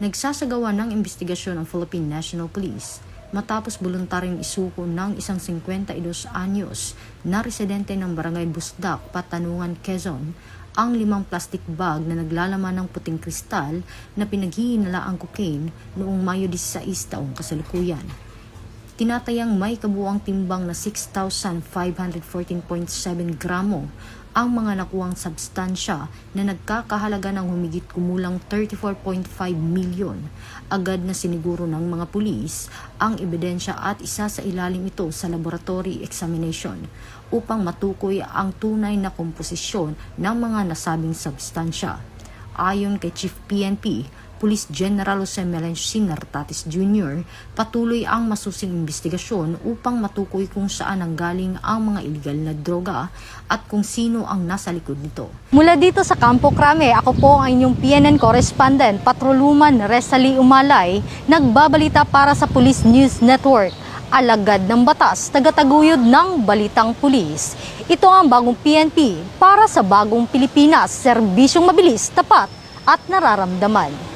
Nagsasagawa ng investigasyon ang Philippine National Police matapos voluntaryong isuko ng isang 52 anyos na residente ng Barangay Busdak, Patanungan, Quezon, ang 5 plastic bag na naglalaman ng puting kristal na pinaghihinalaang cocaine noong Mayo 16 taong kasalukuyan. Tinatayang may kabuuang timbang na 6,514.7 gramo ang mga nakuwang substansya na nagkakahalaga ng humigit kumulang 34.5 milyon. Agad na siniguro ng mga pulis ang ebidensya at isa sa ilalim ito sa laboratory examination upang matukoy ang tunay na komposisyon ng mga nasabing substansya. Ayon kay Chief PNP, Police General Jose Melencio Nartatis Jr., patuloy ang masusing investigasyon upang matukoy kung saan nanggaling ang mga iligal na droga at kung sino ang nasa likod nito. Mula dito sa Campo Crame, ako po ang inyong PNN correspondent, Patroluman Resali Umalay, nagbabalita para sa Police News Network. Alagad ng batas, tagataguyod ng balitang pulis. Ito ang bagong PNP para sa bagong Pilipinas, serbisyong mabilis, tapat at nararamdaman.